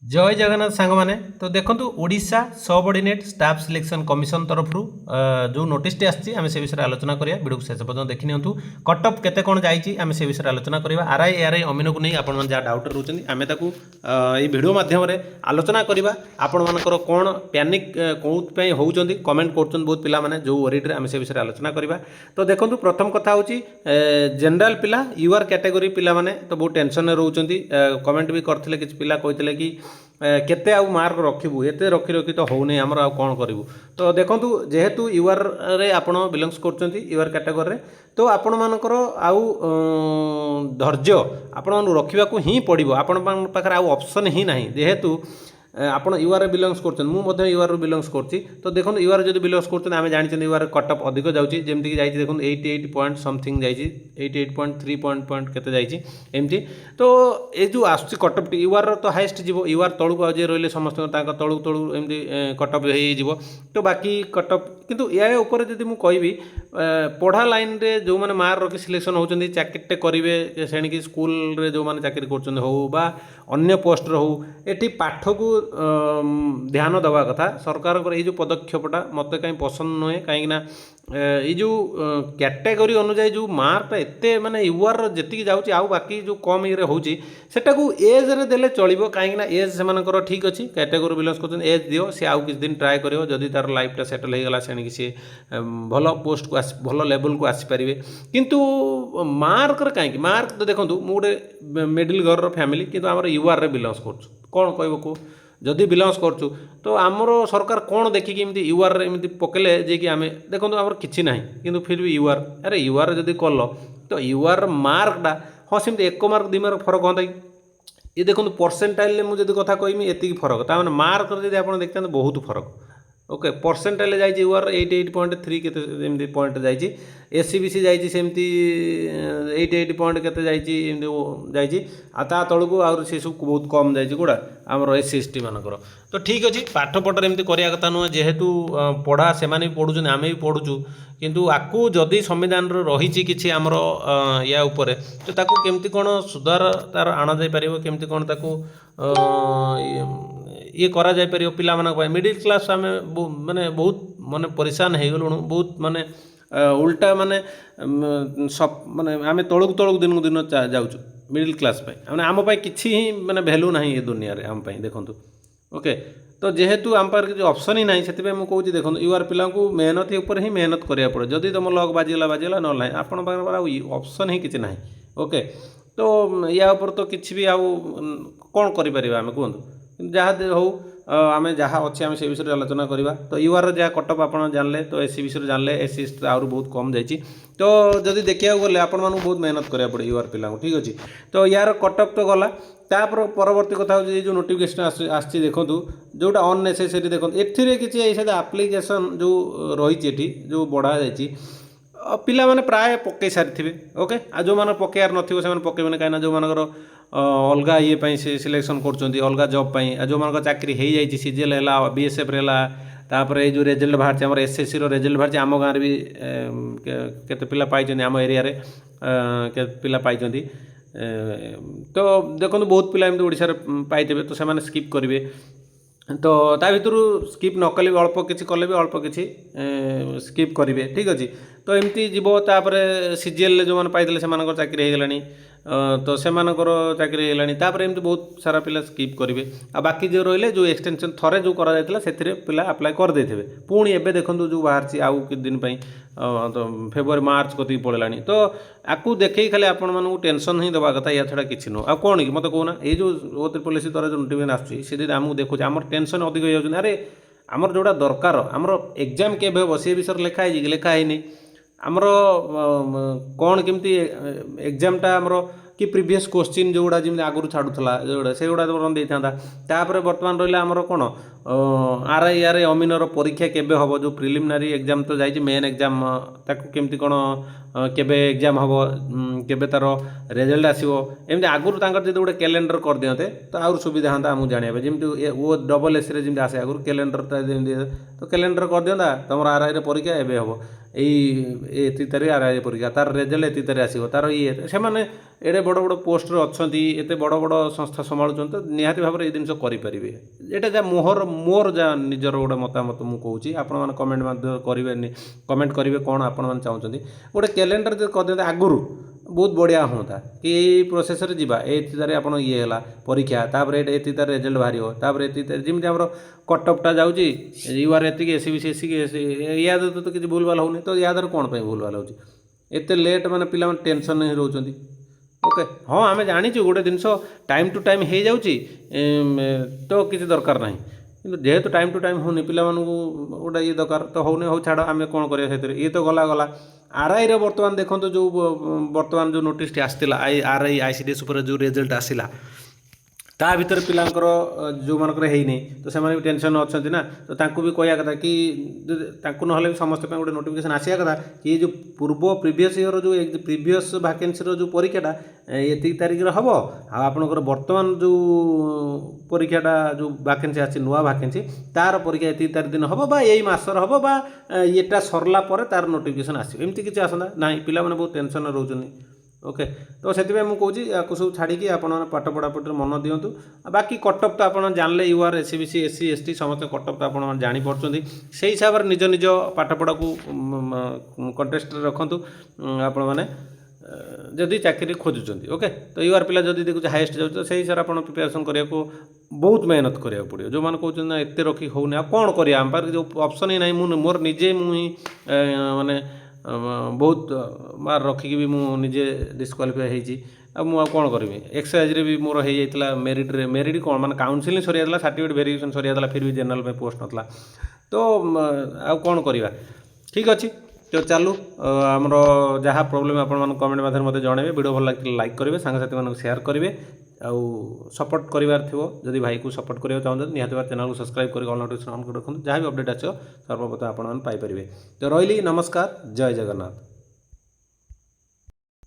जय जगन्नाथ सांग मैंने तो देखो ओडिशा सबअर्डिनेट स्टाफ सिलेक्शन कमिशन तरफ जो नोटिस टी आम से विषय आलोचना करिया वीडियो को शेष पर्यंत देखि नियंतु कटअप केते कोन जाईची आम से विषय आलोचना करिया आरआई अमीन को नहीं आपण जहाँ डाउट रोचंती आमे ताकू ए वीडियो माध्यम रे आलोचना करिया आपण मानकर कोन पैनिक कोउत पे होउचंती कमेंट करछन बहुत पिला माने जो ओरिड रे आम से विषय आलोचना करिया। तो देखो प्रथम कथा होची जनरल पिला यूआर कैटेगरी पिला माने तो बहुत टेंशन रे रहउचंती कमेंट भी करथिले किछ पिला कहिथिले कि केते आउ मार्क रखिबू एते रखी रखी तो होउनी हमर आ कोन करिवु। तो देखंतु जेहेतु यूआर रे आपण बिलोंग्स करचंती यूआर कैटेगरी रे तो आपण मानकर आउ धैर्य आपण मानु रखिबा को ही पड़िबो आपण पाखरे आउ ऑप्शन ही नाही जेहेतु आपण यूआर बिलोंग्स करछन मु मध्ये यूआर बिलोंग्स करछि। तो देखो यूआर जदि बिलोंग्स करछन आमे जानि छन यूआर कटअप अधिक जाउछि जेमति कि जाइछि देखो 88 पॉइंट समथिंग जाइछि 88.3 पॉइंट केते जाइछि एमति। तो ए जो आसछि कटअप यूआर तो हाईएस्ट जीवो यूआर तळु को जे रहले समस्त ताका तळु तळु एमति कटअप हेइ जीवो। तो बाकी कटअप किंतु या ऊपर जदि मु कहबी पढ़ा लाइन रे जो माने मार रखि सिलेक्शन होचंदी चाकरीटे करिवे सेणी कि स्कूल रे जो माने चाकरी करचंदी हो बा अन्य पोस्ट रे हो एठी पाठ को ध्यान देवा कथा सरकार ये जो पदक्षेपटा मत कहीं पसंद नुहे कहीं ये जो कैटेगरी अनुजाई जो मार्कटा एत माने यूआर जी जाऊँगी आउ बाकी जो कम ये होची सेटाकू एज रे देले चलिबो कहीं एज से ठीक अच्छी कैटेगरी बिलोंग्स कर एज दियो सी आउ किछ दिन ट्राए करियो जदि तार लाइफटा सेटल हो गला सेणिक सी भल पोस्ट को भल लेवल को आसीपारे किंतु मार्क रे कहीं मार्क तो देखो मु गोटे मिडिल घर फैमिली किंतु आमर यूआर रे बिलोंग्स कर कौन कहबो को जदि बिलोंग्स करछु तो आमर सरकार कौन देखिक एमती यूआर एमती पकेले जे कि आमे देखो आमर किछि नाही किंतु फिर भी यूआर अरे यूआर जदि कल तो यूआर मार्कटा हाँ सेमती 1 मार्क 2 मार्क फरक होता ये देखो परसेंटाइल मुझे कथा कहमी एति फरक ताने मार्क जदि आप देखते बहुत फरक ओके परसेंटाइल जाइए यूआर 88.3 केते पॉइंट जाइए एससीबीसी जाइए सेमती 88 पॉइंट केते जाइए ता तलू आउर से सब बहुत कम जाइए गोड़ा आमर एससी एसटी मानकर। तो ठीक अच्छे पाठ पढ़र एमती करिया कथा नुह जेहेतु पढ़ा से भी पढ़ुन आम भी पढ़ुचु किंतु आकु जदि संविधान रही कि आमर या उपरे तो ताकू केमती कौन सुधार तार आना जाई परिबो केमती कौन ताकू ये करा जाय परियो पिला मानक मिडिल क्लास आम माने बहुत माने परेशान हो गलुणु बहुत माने उल्टा माने सब माने आम तलक तलक दिन को दिन जाऊँ मिडिल क्लास माने आम किसी ही माने भैल्यू ना ये दुनिया रे आम देखु ओके। तो जेहेतु आम पाखे जो ऑप्शन ही ना से कहूँ देखो यूआर पिला मेहनत ऊपर ही मेहनत करा पड़े जदि तुम लग बाजिगला ना ना आप ऑप्शन ही किसी ना ओके। तो या ऊपर तो किसी भी आउ कौन करें आम कहतु जहाँ हो आम जहाँ अच्छे आम से विषय आलोचना करवा। तो यूआर जहाँ कटअप आप जानले तो एससी विषय जानले एससी आउर बहुत कम जाइए। तो जदि देखा गले आपण बहुत मेहनत करा पड़े यूआर पिला ठीक अच्छे। तो यार कटअप तो गला तापर परवर्ती कथा हो जो नोटिफिकेशन आसी देखूँ जोटा अननेसेसरी देखो एथिरे किसी आप्लिकेसन जो रही जो बढ़ा जाइए पिला माने प्राय पकई सारी ओके आ जो मैंने पकेयार नथिबो से पकेबे कहीं जो मानकर अलगा ये से सिलेक्शन कर अलगा जॉब जो मान चाकरी हो जाए सीजीएल है बीएसएफ तापर ये जो रिजल्ट बाहर आम एसएससी रिजल्ट बाहर आम गाँव भी केते पिला पाई आम एरिया रे पिला पाई। तो देखो बहुत पिला एमती ओडिशा रे पाइबे तो से स्किप करेंगे तो ता भर स्किप न कले अल्प किसी कले भी अल्प किसी स्किप करेंगे ठीक अच्छे। तो एमती जीव तापर सीजीएल जो मैंने पाई से चाकरी हो गलानी तो से चाकरी होगानी एमती बहुत सारा पिला स्किप करेंगे आ बाकी जो रही जो एक्सटेंशन थरे जो कर पिला अप्लाई करदे पुणी एवं देखो जो बाहर आउ कि दिन तो फेब्रुआरी मार्च कति पड़ेगा। तो आपको देखे खाली आपण मानू टेंशन ही दवा कथा या छड़ा किसी नुह आ कौन कि मत कहना ये जो ओपीएससी द्वारा जो नोटिफिकेशन आसुच्छी आमको देखुचे आम टेंशन अधिक हो जाए अरे आमर जोड़ा दरकार आमर एग्जाम केबे हम से विषय लिखाई आमर कौन केमती एग्जामटा आमर कि प्रीवियस क्वेश्चन जोड़ा जमी आगुरी छाड़ूला जोड़ा से गुड़ा देता तापर बर्तमान रहा आमर कौन आरआई अमीनर परीक्षा केबे हम जो प्रिलिमिनारी एग्जाम तो जाइए मेन एग्जाम ताकू केमती कौन केबे एग्जाम हम केबे तार रिजल्ट आसो एमती आगुरी जो गोटे कैलेंडर कर दियते तो आउर सुविधा हाँ आमको जाना जमी वो डबल एस जमी आसे आगुरी कैलेंडर तो कैलेंडर कर दिंता तुम आरआई परीक्षा एवं हम ଏଇ ଏତିକି ତାରିଖ ଆର୍ଆଇ ପରୀକ୍ଷା ତାର ରେଜଲ୍ଟ ଏତିକି ତାରିଖ ଆସିବ ତାର ଇଏ ସେମାନେ ଏଡ଼େ ବଡ଼ ବଡ଼ ପୋଷ୍ଟରେ ଅଛନ୍ତି ଏତେ ବଡ଼ ବଡ଼ ସଂସ୍ଥା ସମ୍ଭାଳୁଛନ୍ତି ତ ନିହାତି ଭାବରେ ଏଇ ଜିନିଷ କରିପାରିବେ। ଏଇଟା ଯାହା ମୋର ଯାହା ନିଜର ଗୋଟେ ମତାମତ ମୁଁ କହୁଛି ଆପଣମାନେ କମେଣ୍ଟ ମାଧ୍ୟମରେ କରିବେନି କମେଣ୍ଟ କରିବେ କ'ଣ ଆପଣମାନେ ଚାହୁଁଛନ୍ତି। ଗୋଟେ କ୍ୟାଲେଣ୍ଡର ଯଦି କରିଦିଅନ୍ତେ ଆଗରୁ ବହୁତ ବଢ଼ିଆ ହୁଅନ୍ତା କି ଏଇ ପ୍ରୋସେସରେ ଯିବା ଏତିକି ତାରିଖ ଆପଣ ଇଏ ହେଲା ପରୀକ୍ଷା ତାପରେ ଏତିକି ତାରିଖ ରେଜଲ୍ଟ ବାହାରିବ ତାପରେ ଏତିକି ତାରିଖ ଯେମିତି ଆମର କଟଅଫ୍ଟା ଯାଉଛି ୟୁଆର୍ ଏତିକି ଏସିବିସି ଏସିକି ୟା ଦ୍ୱାରା ତ କିଛି ଭୁଲଭାଲ ହେଉନି ତ ୟା ଦ୍ୱାରା କ'ଣ ପାଇଁ ଭୁଲଭାଲ ହେଉଛି ଏତେ ଲେଟ୍ ମାନେ ପିଲାମାନେ ଟେନସନ୍ ହିଁ ରହୁଛନ୍ତି। ଓକେ ହଁ ଆମେ ଜାଣିଛୁ ଗୋଟେ ଜିନିଷ ଟାଇମ୍ ଟୁ ଟାଇମ୍ ହେଇଯାଉଛି ତ କିଛି ଦରକାର ନାହିଁ କିନ୍ତୁ ଯେହେତୁ ଟାଇମ୍ ଟୁ ଟାଇମ୍ ହେଉନି ପିଲାମାନଙ୍କୁ ଗୋଟେ ଇଏ ଦରକାର ତ ହେଉନି ହଉ ଛାଡ଼ ଆମେ କ'ଣ କରିବା ସେଥିରେ ଇଏ ତ ଗଲା ଆର୍ଆଇର ବର୍ତ୍ତମାନ ଦେଖନ୍ତୁ ଯେଉଁ ବର୍ତ୍ତମାନ ଯେଉଁ ନୋଟିସ୍ଟି ଆସିଥିଲା ଆର୍ଆଇ ଆଇସିଡିଏସ୍ ଉପରେ ଯେଉଁ ରେଜଲ୍ଟ ଆସିଲା ତା ଭିତରେ ପିଲାଙ୍କର ଯେଉଁମାନଙ୍କର ହେଇନି ତ ସେମାନେ ବି ଟେନସନ୍ ଅଛନ୍ତି ନା ତ ତାଙ୍କୁ ବି କହିବା କଥା କି ତାଙ୍କୁ ନହେଲେ ବି ସମସ୍ତ ପାଇଁ ଗୋଟେ ନୋଟିଫିକେସନ୍ ଆସିବା କଥା କି ଏ ଯେଉଁ ପୂର୍ବ ପ୍ରିଭିୟସ୍ ଇୟର ଯେଉଁ ପ୍ରିଭିୟସ୍ ଭାକେନ୍ସିର ଯେଉଁ ପରୀକ୍ଷାଟା ଏତିକି ତାରିଖରେ ହେବ ଆଉ ଆପଣଙ୍କର ବର୍ତ୍ତମାନ ଯେଉଁ ପରୀକ୍ଷାଟା ଯେଉଁ ଭାକେନ୍ସି ଆସିଛି ନୂଆ ଭାକେନ୍ସି ତାର ପରୀକ୍ଷା ଏତିକି ତାରିଖ ଦିନ ହେବ ବା ଏଇ ମାସର ହେବ ବା ଇଏଟା ସରିଲା ପରେ ତାର ନୋଟିଫିକେସନ୍ ଆସିବ ଏମିତି କିଛି ଆସନ୍ତା ନାହିଁ ପିଲାମାନେ ବହୁତ ଟେନସନ୍ରେ ରହୁଛନ୍ତି। ଓକେ ତ ସେଥିପାଇଁ ମୁଁ କହୁଛି ୟାକୁ ସବୁ ଛାଡ଼ିକି ଆପଣମାନେ ପାଠ ପଢ଼ାପଢ଼ିରେ ମନ ଦିଅନ୍ତୁ ବାକି କଟଅଫ୍ ତ ଆପଣ ଜାଣିଲେ ୟୁଆର୍ ଏସିବିସି ଏସ୍ସି ଏସ୍ଟି ସମସ୍ତେ କଟଅଫ୍ ତ ଆପଣମାନେ ଜାଣିପାରୁଛନ୍ତି ସେଇ ହିସାବରେ ନିଜ ନିଜ ପାଠପଢ଼ାକୁ କଣ୍ଟେଷ୍ଟରେ ରଖନ୍ତୁ ଆପଣମାନେ ଯଦି ଚାକିରି ଖୋଜୁଛନ୍ତି। ଓକେ ତ ୟୁଆର୍ ପିଲା ଯଦି ଦେଖୁଛି ହାଇଏଷ୍ଟ ଯାଉଛି ତ ସେଇ ହିସାବରେ ଆପଣ ପ୍ରିପାରେସନ୍ କରିବାକୁ ବହୁତ ମେହନତ କରିବାକୁ ପଡ଼ିବ। ଯେଉଁମାନେ କହୁଛନ୍ତି ନା ଏତେ ରଖି ହେଉନି ଆଉ କ'ଣ କରିବା ଆମ ପାଖରେ ଯେଉଁ ଅପସନ୍ ହିଁ ନାହିଁ ମୋର ନିଜେ ମୁଁ ହିଁ ମାନେ ବହୁତ ମାର୍କ ରଖିକି ବି ମୁଁ ନିଜେ ଡିସ୍କ୍ୱାଲିଫାଏ ହେଇଛି ଆଉ ମୁଁ ଆଉ କ'ଣ କରିବି ଏକ୍ସରସାଇଜ୍ରେ ବି ମୋର ହେଇଯାଇଥିଲା ମେରିଟ୍ କ'ଣ ମାନେ କାଉନସିଲିଂ ସରିଯାଇଥିଲା ସାର୍ଟିଫିକେଟ୍ ଭେରିଫିକେସନ୍ ସରିଯାଇଥିଲା ଫିର୍ ବି ଜେନେରାଲ ପାଇଁ ପୋଷ୍ଟ ନଥିଲା ତ ଆଉ କ'ଣ କରିବା ଠିକ୍ ଅଛି ତ ଚାଲୁ ଆମର ଯାହା ପ୍ରୋବ୍ଲେମ୍ ଆପଣମାନେ କମେଣ୍ଟ ମାଧ୍ୟମରେ ମୋତେ ଜଣାଇବେ ଭିଡ଼ିଓ ଭଲ ଲାଗିଥିଲେ ଲାଇକ୍ କରିବେ ସାଙ୍ଗସାଥିମାନଙ୍କୁ ସେୟାର କରିବେ ଆଉ ସପୋର୍ଟ କରିବାର ଥିବ ଯଦି ଭାଇକୁ ସପୋର୍ଟ କରିବାକୁ ଚାହୁଁଛନ୍ତି ନିହାତି ଭାବରେ ଚ୍ୟାନେଲକୁ ସବସ୍କ୍ରାଇବ୍ କରି ଅଲ୍ ନୋଟିଫିକେସନ୍ ଅନ୍ କରି ରଖନ୍ତୁ ଯାହା ବି ଅପଡ଼େଟ୍ ଆସିବ ସର୍ବପ୍ରଥମେ ଆପଣମାନେ ପାଇପାରିବେ। ତ ରହିଲି ନମସ୍କାର ଜୟ ଜଗନ୍ନାଥ।